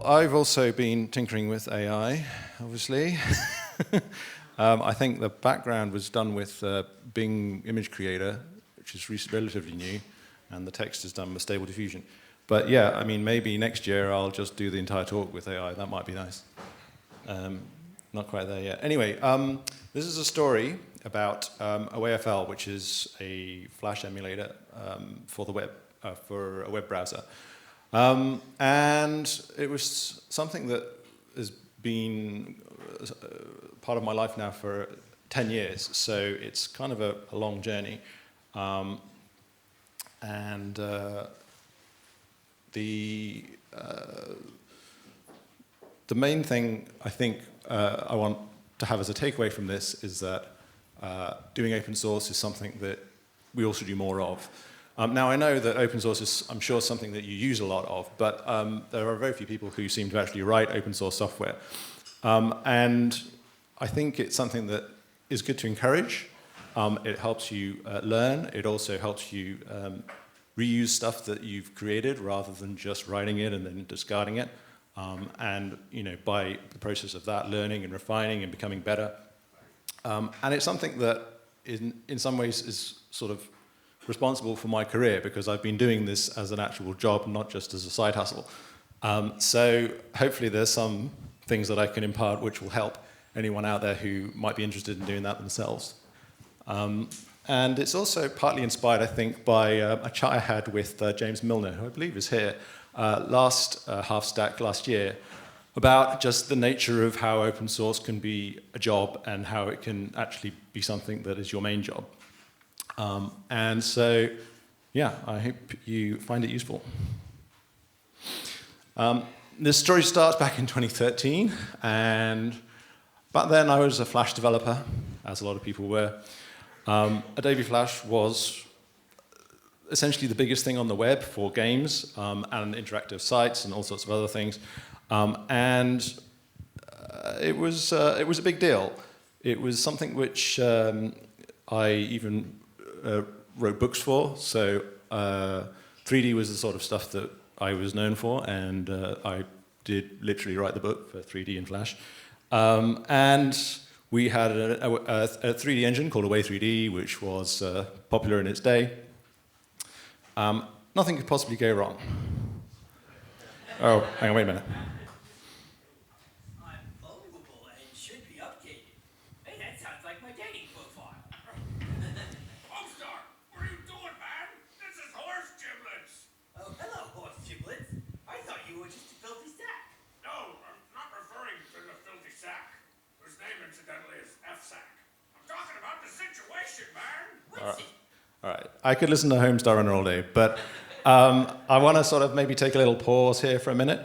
I've also been tinkering with AI, obviously. I think the background was done with Bing Image Creator, which is relatively new, and the text is done with Stable Diffusion. But yeah, I mean, maybe next year I'll just do the entire talk with AI. That might be nice. Not quite there yet. Anyway, this is a story about OAFL, which is a Flash emulator for the web, for a web browser. And it was something that has been part of my life now for 10 years, so it's kind of a long journey. The main thing I think I want to have as a takeaway from this is that doing open source is something that we all should do more of. Now I know that open source is, I'm sure, something that you use a lot of, but there are very few people who seem to actually write open source software. And I think it's something that is good to encourage. It helps you learn. It also helps you reuse stuff that you've created rather than just writing it and then discarding it. And by the process of that, learning and refining and becoming better. And it's something that in some ways is sort of responsible for my career because I've been doing this as an actual job, not just as a side hustle. So hopefully there's some things that I can impart which will help anyone out there who might be interested in doing that themselves. And it's also partly inspired, I think, by a chat I had with James Milner, who I believe is here, last Half Stack last year, about just the nature of how open source can be a job and how it can actually be something that is your main job. And so, yeah, I hope you find it useful. This story starts back in 2013, and back then I was a Flash developer, as a lot of people were. Adobe Flash was essentially the biggest thing on the web for games and interactive sites and all sorts of other things. It was a big deal. It was something which I even wrote books for. So 3D was the sort of stuff that I was known for, and I did literally write the book for 3D in Flash. And we had a 3D engine called Away 3D, which was popular in its day. Nothing could possibly go wrong. Oh, hang on, wait a minute. Unbelievable and should be updated. Hey, that sounds like my dating profile. Homestar, what are you doing, man? This is horse giblets. Oh, hello, horse giblets. I thought you were just a filthy sack. No, I'm not referring to the filthy sack, whose name incidentally is F-sack. I'm talking about the situation, man. All right, I could listen to Homestar Runner all day, but I want to sort of maybe take a little pause here for a minute,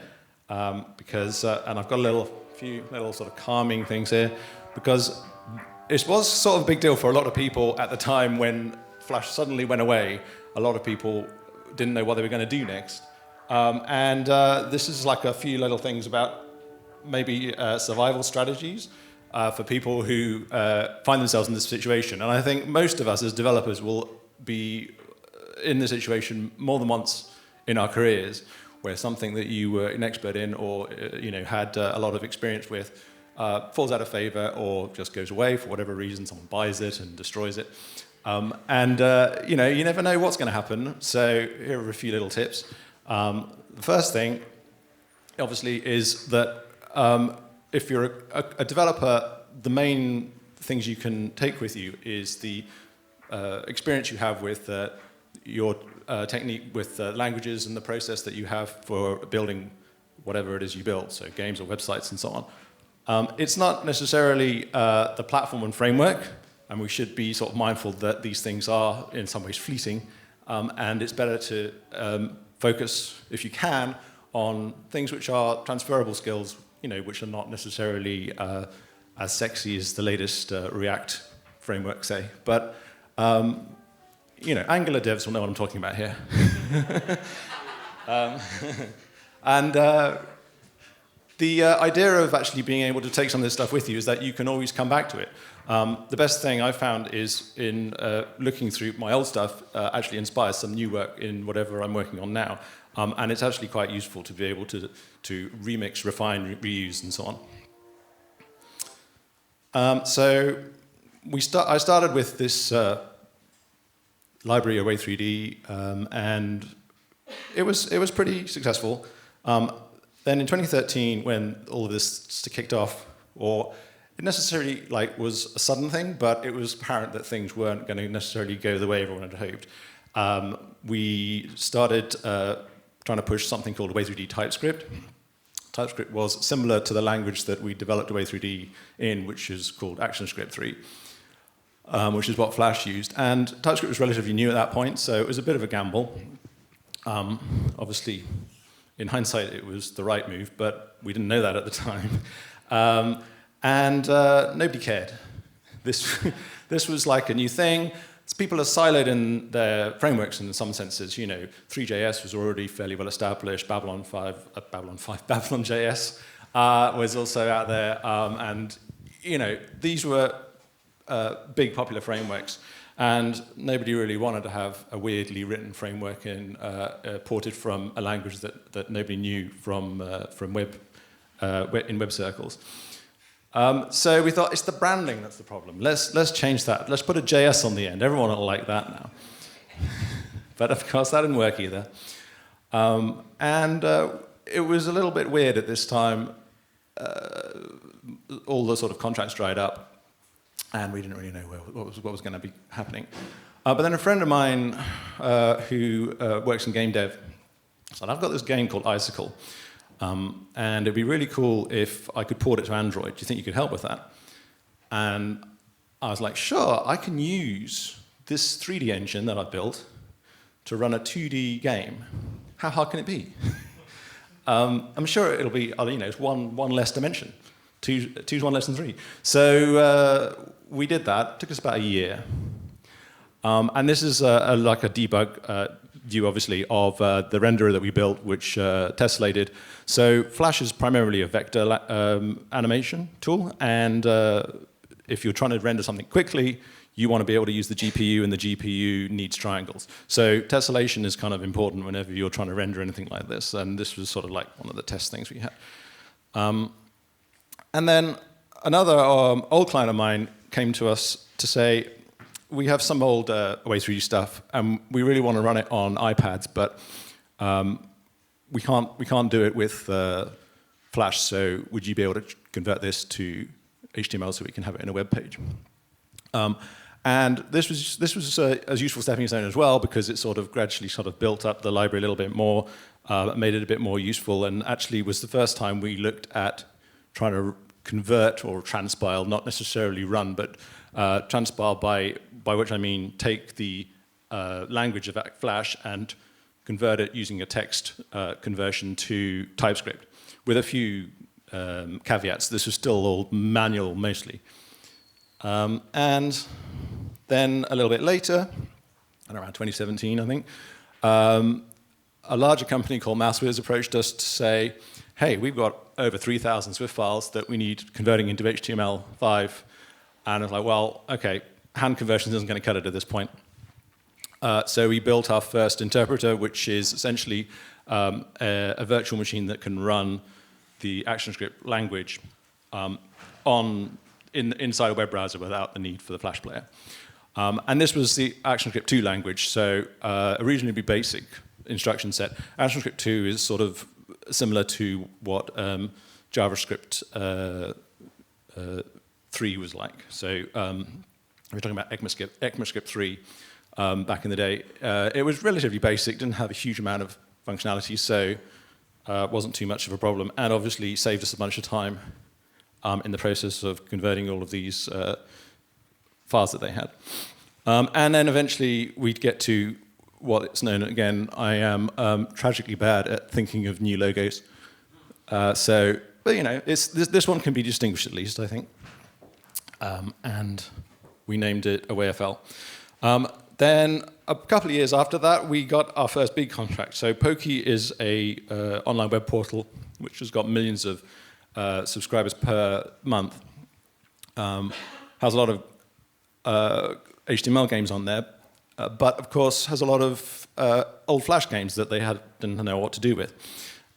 because, and I've got a few little sort of calming things here, because it was sort of a big deal for a lot of people at the time when Flash suddenly went away. A lot of people didn't know what they were going to do next. This is like a few little things about maybe survival strategies for people who find themselves in this situation. And I think most of us as developers will be in this situation more than once in our careers, where something that you were an expert in or had a lot of experience with falls out of favor or just goes away for whatever reason. Someone buys it and destroys it. You never know what's going to happen. So here are a few little tips. The first thing, obviously, is that if you're a developer, the main things you can take with you is the experience you have with your technique with languages and the process that you have for building whatever it is you build, so games or websites and so on. It's not necessarily the platform and framework, and we should be sort of mindful that these things are in some ways fleeting, and it's better to focus, if you can, on things which are transferable skills, which are not necessarily as sexy as the latest React framework, say. But Angular devs will know what I'm talking about here. The idea of actually being able to take some of this stuff with you is that you can always come back to it. The best thing I've found is in looking through my old stuff actually inspires some new work in whatever I'm working on now. And it's actually quite useful to be able to remix, refine, reuse, and so on. So I started with this library, Away3D, and it was pretty successful. Then in 2013, when all of this kicked off, or it necessarily was a sudden thing, but it was apparent that things weren't going to necessarily go the way everyone had hoped. We started trying to push something called Away3D TypeScript. TypeScript was similar to the language that we developed Away3D in, which is called ActionScript 3, which is what Flash used. And TypeScript was relatively new at that point, so it was a bit of a gamble. Obviously, in hindsight, it was the right move, but we didn't know that at the time. And nobody cared. This was like a new thing. People are siloed in their frameworks in some senses. 3JS was already fairly well established. Babylon.js was also out there. And, these were big popular frameworks. And nobody really wanted to have a weirdly written framework ported from a language that nobody knew from in web circles. So we thought, it's the branding that's the problem. Let's change that. Let's put a JS on the end. Everyone will like that now. But of course, that didn't work either. And it was a little bit weird at this time. All the sort of contracts dried up, and we didn't really know what was going to be happening. But then a friend of mine who works in game dev said, I've got this game called Icicle. And it'd be really cool if I could port it to Android. Do you think you could help with that? And I was like, sure, I can use this 3D engine that I built to run a 2D game. How hard can it be? I'm sure it'll be, it's one less dimension. Two's one less than three. So we did that. It took us about a year. And this is like a debug view, obviously, of the renderer that we built, which tessellated. So Flash is primarily a vector animation tool, and if you're trying to render something quickly, you want to be able to use the GPU, and the GPU needs triangles. So tessellation is kind of important whenever you're trying to render anything like this, and this was sort of like one of the test things we had. And then another old client of mine came to us to say, we have some old Away3D stuff, and we really want to run it on iPads, but we can't do it with Flash. So would you be able to convert this to HTML so we can have it in a web page? And this was a useful stepping stone as well, because it sort of gradually built up the library a little bit more, made it a bit more useful, and actually was the first time we looked at trying to convert or transpile, not necessarily run, but transpile by which I mean take the language of Flash and convert it using a text conversion to TypeScript, with a few caveats. This was still all manual mostly. And then a little bit later, around 2017, I think, a larger company called MouseWiz approached us to say, hey, we've got over 3,000 Swift files that we need converting into HTML5. And I was like, well, okay, hand conversion isn't going to cut it at this point. So we built our first interpreter, which is essentially a virtual machine that can run the ActionScript language inside a web browser without the need for the Flash player. And this was the ActionScript 2 language, so a reasonably basic instruction set. ActionScript 2 is sort of similar to what JavaScript 3 was like. So we're talking about ECMAScript 3 back in the day. It was relatively basic, didn't have a huge amount of functionality, so wasn't too much of a problem, and obviously saved us a bunch of time in the process of converting all of these files that they had. And then eventually we'd get to what's known, again, I am tragically bad at thinking of new logos. But you know, this one can be distinguished at least, I think. And we named it AwayFL. Then a couple of years after that, we got our first big contract. So Pokey is a online web portal which has got millions of subscribers per month. Has a lot of HTML games on there, but of course has a lot of old Flash games that they didn't know what to do with.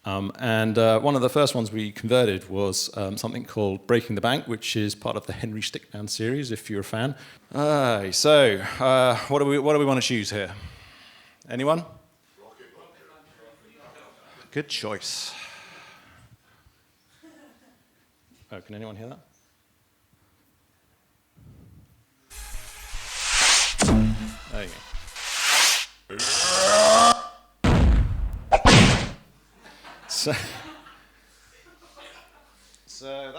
And one of the first ones we converted was something called Breaking the Bank, which is part of the Henry Stickman series, if you're a fan. What do we want to choose here? Anyone? Good choice. Oh, can anyone hear that? There you go. So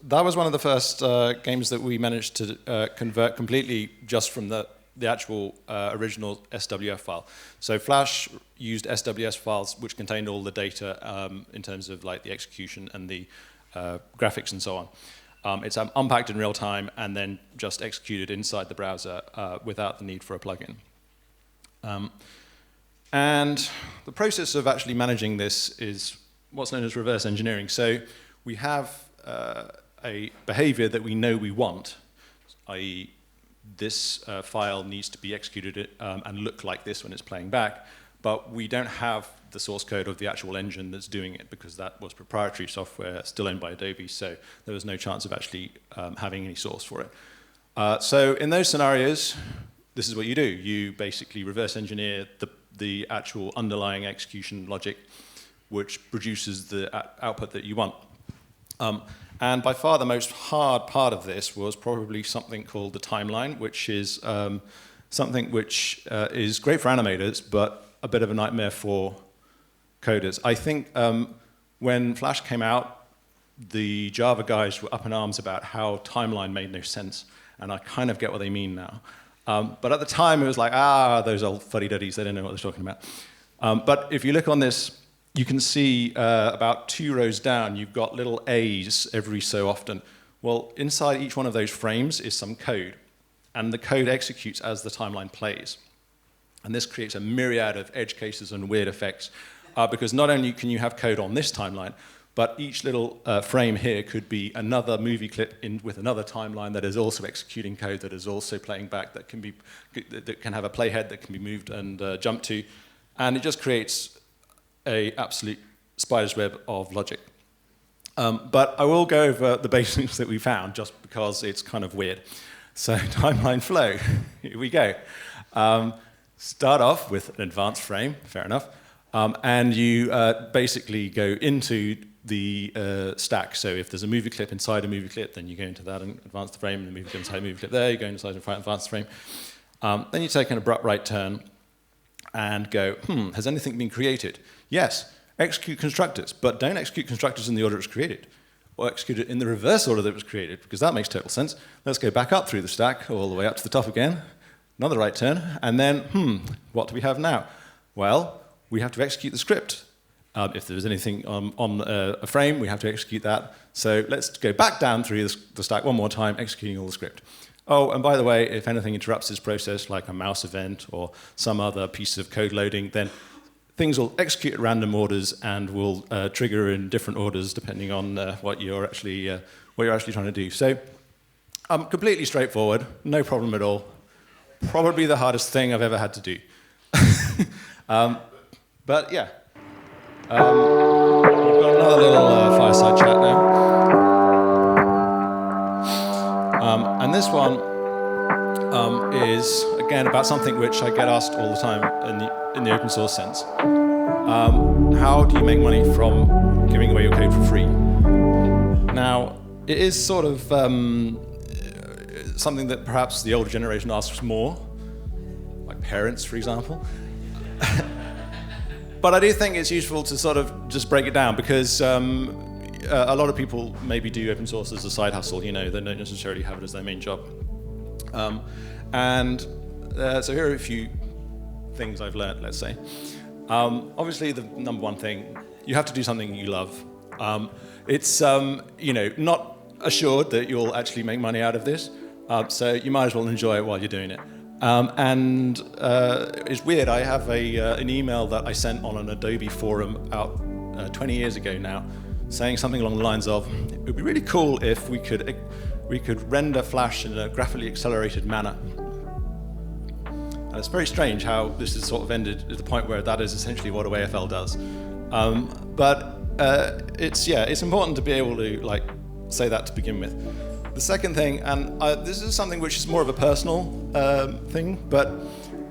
that was one of the first games that we managed to convert completely just from the actual original SWF file. So Flash used SWS files which contained all the data in terms of like the execution and the graphics and so on. It's unpacked in real time and then just executed inside the browser without the need for a plugin. And the process of actually managing this is what's known as reverse engineering. So we have a behavior that we know we want, i.e. this file needs to be executed and look like this when it's playing back, but we don't have the source code of the actual engine that's doing it because that was proprietary software still owned by Adobe, so there was no chance of actually having any source for it. So in those scenarios, this is what you do. You basically reverse engineer the actual underlying execution logic which produces the output that you want. And by far the most hard part of this was probably something called the timeline, which is something which is great for animators, but a bit of a nightmare for coders. I think when Flash came out, the Java guys were up in arms about how timeline made no sense, and I kind of get what they mean now. But at the time, it was like, those old fuddy-duddies, they don't know what they're talking about. But if you look on this, you can see about 2 rows down, you've got little A's every so often. Well, inside each one of those frames is some code, and the code executes as the timeline plays. And this creates a myriad of edge cases and weird effects, because not only can you have code on this timeline, but each little frame here could be another movie clip with another timeline that is also executing code that is also playing back, that can have a playhead that can be moved and jumped to, and it just creates an absolute spider's web of logic. But I will go over the basics that we found just because it's kind of weird. So timeline flow, here we go. Start off with an advanced frame, fair enough, and you basically go into the stack. So if there's a movie clip inside a movie clip, then you go into that and advance the frame, and the movie clip inside a movie clip there, you go inside and advance the frame. Then you take an abrupt right turn and go, has anything been created? Yes, execute constructors, but don't execute constructors in the order it's created, or execute it in the reverse order that it was created, because that makes total sense. Let's go back up through the stack, all the way up to the top again, another right turn, and then, what do we have now? Well, we have to execute the script. If there's anything on a frame, we have to execute that. So let's go back down through the stack one more time, executing all the script. Oh, and by the way, if anything interrupts this process, like a mouse event or some other piece of code loading, then things will execute at random orders and will trigger in different orders depending on what you're actually trying to do. So completely straightforward, no problem at all. Probably the hardest thing I've ever had to do. But yeah. We've got another little fireside chat now. And this one is, again, about something which I get asked all the time in the open source sense. How do you make money from giving away your code for free? Now, it is sort of something that perhaps the older generation asks more, like parents, for example. But I do think it's useful to sort of just break it down, because a lot of people maybe do open source as a side hustle, they don't necessarily have it as their main job. So here are a few things I've learned, let's say. Obviously, the number one thing, you have to do something you love. It's not assured that you'll actually make money out of this, so you might as well enjoy it while you're doing it. It's weird, I have an email that I sent on an Adobe forum out 20 years ago now, saying something along the lines of, it would be really cool if we could render Flash in a graphically accelerated manner. And it's very strange how this has sort of ended at the point where that is essentially what OAFL does. It's important to be able to like say that to begin with. The second thing, and this is something which is more of a personal thing, but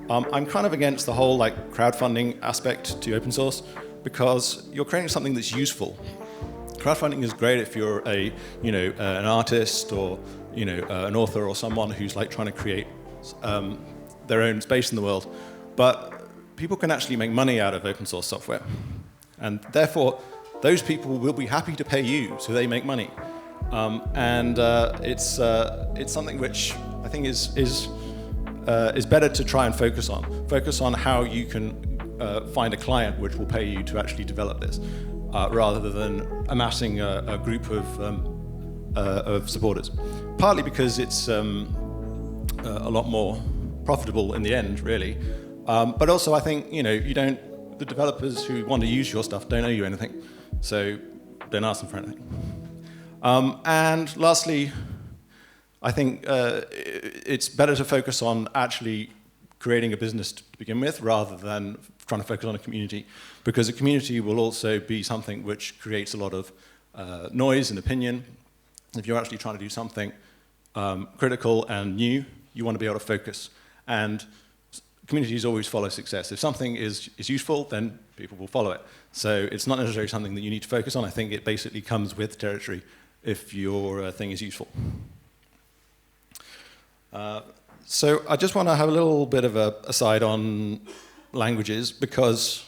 I'm kind of against the whole like crowdfunding aspect to open source, because you're creating something that's useful. Crowdfunding is great if you're an artist or an author or someone who's like trying to create their own space in the world. But people can actually make money out of open source software, and therefore those people will be happy to pay you so they make money. It's something which I think is better to try and focus on. Focus on how you can find a client which will pay you to actually develop this, rather than amassing a group of supporters. Partly because it's a lot more profitable in the end, really. But also, I think the developers who want to use your stuff don't owe you anything, so don't ask them for anything. And lastly, I think it's better to focus on actually creating a business to begin with, rather than trying to focus on a community, because a community will also be something which creates a lot of noise and opinion. If you're actually trying to do something critical and new, you want to be able to focus. And communities always follow success. If something is useful, then people will follow it. So it's not necessarily something that you need to focus on. I think it basically comes with territory if your thing is useful. So I just want to have a little bit of a aside on languages, because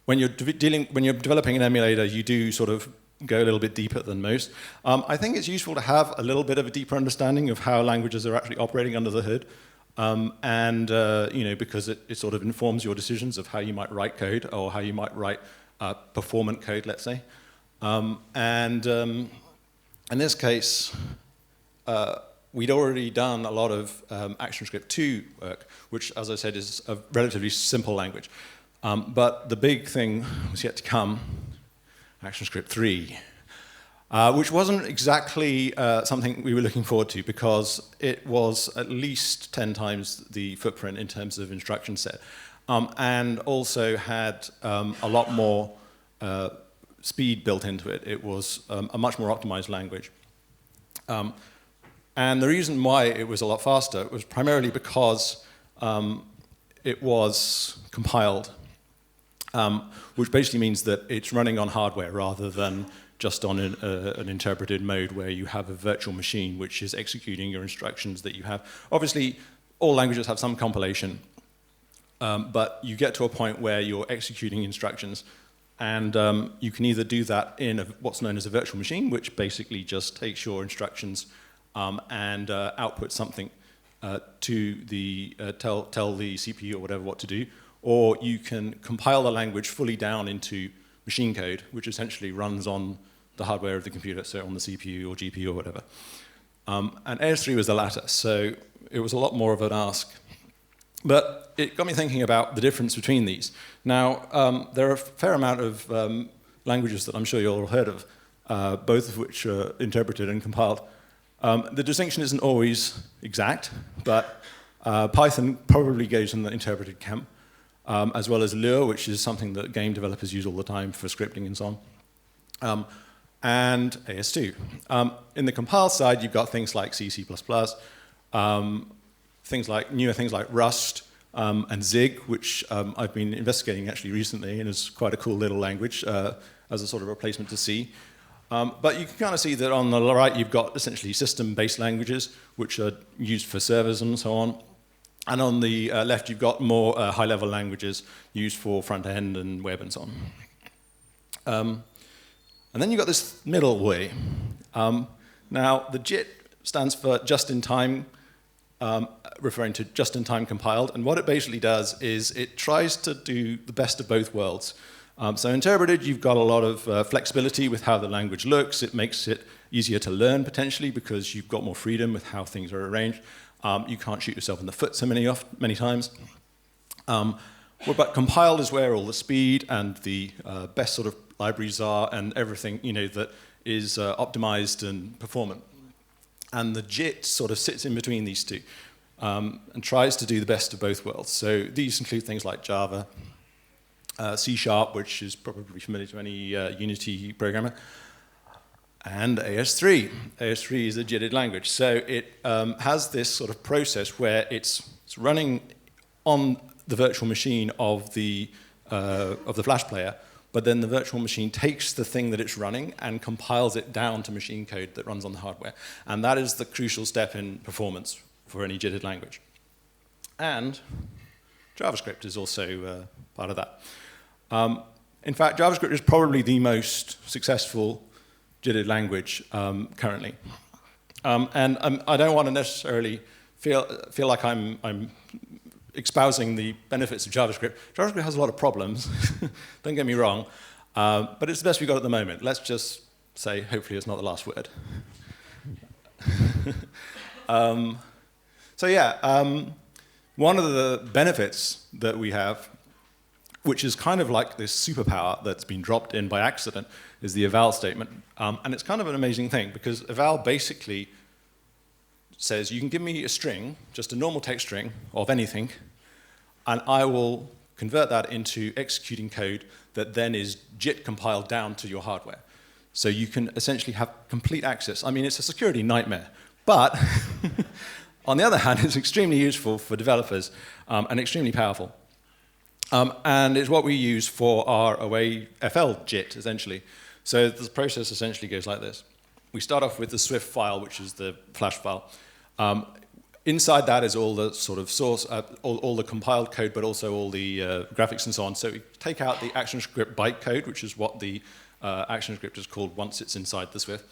when you're developing an emulator, you do sort of go a little bit deeper than most. I think it's useful to have a little bit of a deeper understanding of how languages are actually operating under the hood, because it sort of informs your decisions of how you might write code, or how you might write performant code, let's say. In this case, we'd already done a lot of ActionScript 2 work, which, as I said, is a relatively simple language. But the big thing was yet to come, ActionScript 3, which wasn't exactly something we were looking forward to, because it was at least 10 times the footprint in terms of instruction set, and also had a lot more speed built into it. It was a much more optimized language. And the reason why it was a lot faster was primarily because it was compiled, which basically means that it's running on hardware rather than just on an interpreted mode where you have a virtual machine which is executing your instructions that you have. Obviously, all languages have some compilation, but you get to a point where you're executing instructions, and you can either do that in what's known as a virtual machine, which basically just takes your instructions and output something to tell the CPU or whatever what to do, or you can compile the language fully down into machine code, which essentially runs on the hardware of the computer, so on the CPU or GPU or whatever. And AS3 was the latter, so it was a lot more of an ask. But it got me thinking about the difference between these. Now, there are a fair amount of languages that I'm sure you all heard of, both of which are interpreted and compiled. The distinction isn't always exact, but Python probably goes in the interpreted camp, as well as Lua, which is something that game developers use all the time for scripting and so on, and AS2. In the compile side, you've got things like C, C++, newer things like Rust and Zig, which I've been investigating actually recently, and is quite a cool little language as a sort of replacement to C. But you can kind of see that on the right, you've got essentially system-based languages, which are used for servers and so on. And on the left, you've got more high-level languages used for front-end and web and so on. And then you've got this middle way. Now, the JIT stands for just-in-time, referring to just-in-time compiled. And what it basically does is it tries to do the best of both worlds. So interpreted, you've got a lot of flexibility with how the language looks. It makes it easier to learn, potentially, because you've got more freedom with how things are arranged. You can't shoot yourself in the foot so many times. But compiled is where all the speed and the best sort of libraries are, and everything that is optimized and performant. And the JIT sort of sits in between these two. and tries to do the best of both worlds. So these include things like Java, C#, which is probably familiar to any Unity programmer, and AS3. AS3 is a JITted language. So it has this sort of process where it's running on the virtual machine of the Flash player, but then the virtual machine takes the thing that it's running and compiles it down to machine code that runs on the hardware. And that is the crucial step in performance for any JITted language. And JavaScript is also part of that. In fact, JavaScript is probably the most successful JITted language currently. And I don't want to necessarily feel like I'm espousing the benefits of JavaScript. JavaScript has a lot of problems, don't get me wrong, but it's the best we've got at the moment. Let's just say, hopefully it's not the last word. So yeah, one of the benefits that we have, which is kind of like this superpower that's been dropped in by accident, is the eval statement. And it's kind of an amazing thing, because eval basically says, you can give me a string, just a normal text string of anything, and I will convert that into executing code that then is JIT compiled down to your hardware. So you can essentially have complete access. I mean, it's a security nightmare, but on the other hand, it's extremely useful for developers and extremely powerful. And it's what we use for our away FL JIT, essentially. So the process essentially goes like this. We start off with the Swift file, which is the Flash file. Inside that is all the sort of source, all the compiled code, but also all the graphics and so on. So we take out the ActionScript bytecode, which is what the ActionScript is called once it's inside the Swift.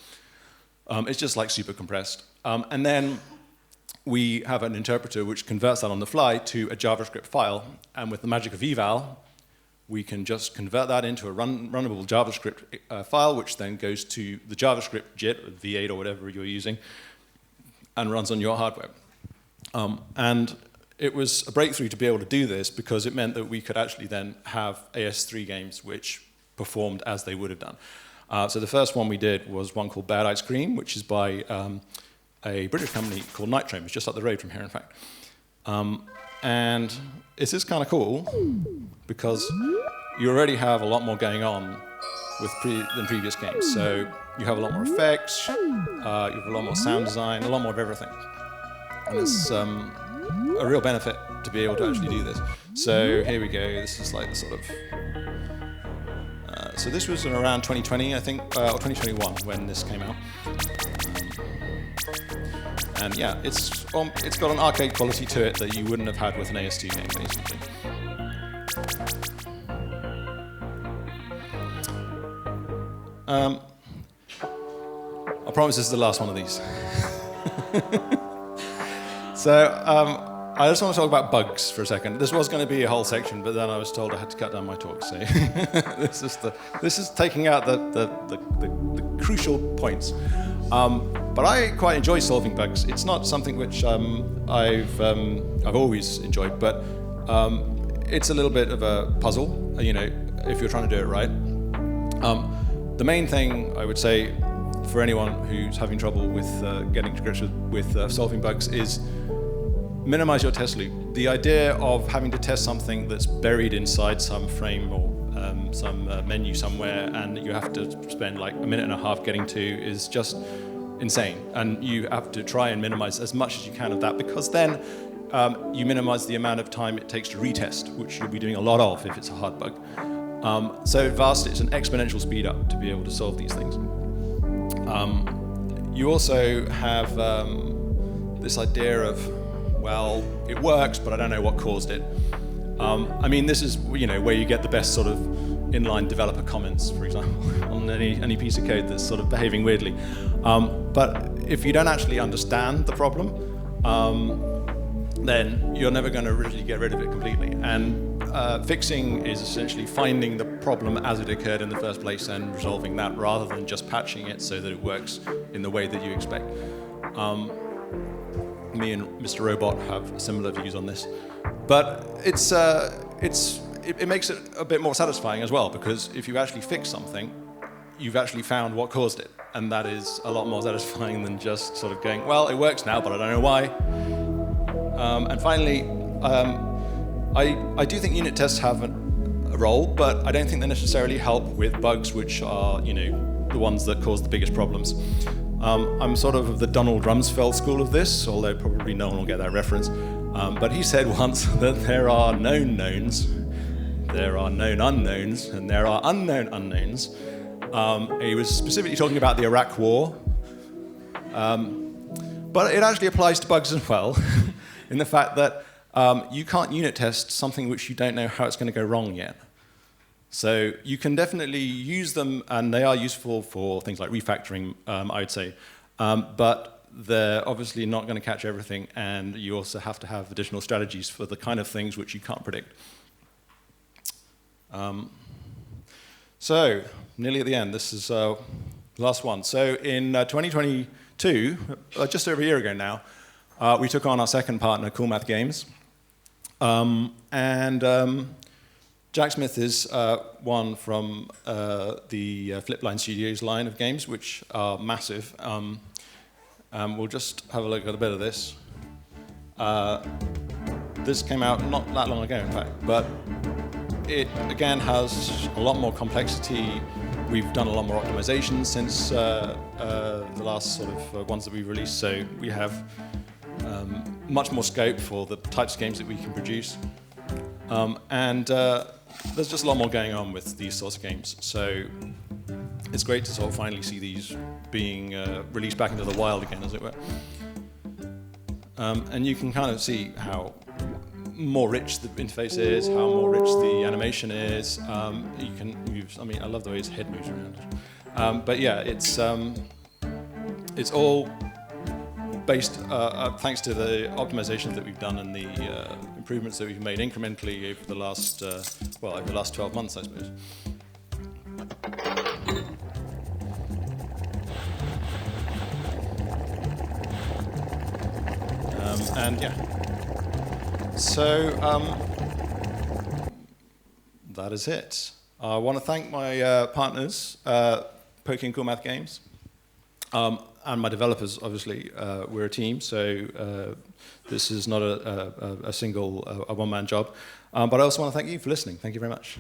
It's just like super compressed. And then we have an interpreter which converts that on the fly to a JavaScript file. And with the magic of eval, we can just convert that into a runnable JavaScript file, which then goes to the JavaScript JIT, or V8 or whatever you're using, and runs on your hardware. And it was a breakthrough to be able to do this, because it meant that we could actually then have AS3 games which performed as they would have done. So the first one we did was one called Bad Ice Cream, which is by a British company called Nitrome. It's just up the road from here, in fact. And this is kind of cool, because you already have a lot more going on than previous games. So you have a lot more effects, you have a lot more sound design, a lot more of everything. And it's a real benefit to be able to actually do this. So here we go. This is like the sort of... so this was in around 2020, I think, or 2021 when this came out. And yeah, it's got an arcade quality to it that you wouldn't have had with an AS2 game, basically. I promise this is the last one of these. So I just want to talk about bugs for a second. This was going to be a whole section, but then I was told I had to cut down my talk. So this is taking out the crucial points. But I quite enjoy solving bugs. It's not something which I've always enjoyed, but it's a little bit of a puzzle, if you're trying to do it right. The main thing I would say for anyone who's having trouble with getting to grips with solving bugs is minimize your test loop. The idea of having to test something that's buried inside some frame or some menu somewhere, and you have to spend like a minute and a half getting to, is just insane. And you have to try and minimize as much as you can of that, because then you minimize the amount of time it takes to retest, which you'll be doing a lot of if it's a hard bug. So Vast, it's an exponential speed up to be able to solve these things. You also have this idea of, well, it works, but I don't know what caused it. I mean, this is where you get the best sort of inline developer comments, for example, on any piece of code that's sort of behaving weirdly. But if you don't actually understand the problem, then you're never going to really get rid of it completely. And fixing is essentially finding the problem as it occurred in the first place and resolving that, rather than just patching it so that it works in the way that you expect. Me and Mr. Robot have similar views on this, but it makes it a bit more satisfying as well, because if you actually fix something, you've actually found what caused it, and that is a lot more satisfying than just sort of going, well, it works now, but I don't know why. And finally, I do think unit tests have a role, but I don't think they necessarily help with bugs which are, the ones that cause the biggest problems. I'm sort of the Donald Rumsfeld school of this, although probably no one will get that reference. But he said once that there are known knowns, there are known unknowns, and there are unknown unknowns. He was specifically talking about the Iraq War. But it actually applies to bugs as well, in the fact that you can't unit test something which you don't know how it's going to go wrong yet. So you can definitely use them, and they are useful for things like refactoring, I would say. But they're obviously not going to catch everything, and you also have to have additional strategies for the kind of things which you can't predict. So, nearly at the end, this is the last one. So in 2022, just over a year ago now, we took on our second partner, Cool Math Games. Jack Smith is one from the Flipline Studios line of games, which are massive. We'll just have a look at a bit of this. This came out not that long ago, in fact, but it, again, has a lot more complexity. We've done a lot more optimization since the last sort of ones that we've released, so we have much more scope for the types of games that we can produce. There's just a lot more going on with these sorts of games. So it's great to sort of finally see these being released back into the wild again, as it were. And you can kind of see how more rich the interface is, how more rich the animation is. You can use, I love the way his head moves around. But yeah, it's all based, thanks to the optimization that we've done and the improvements that we've made incrementally over the last, over the last 12 months, I suppose. So that is it. I want to thank my partners, Poking and Cool Math Games, and my developers. Obviously, we're a team, so this is not a single, one-man job. But I also want to thank you for listening. Thank you very much.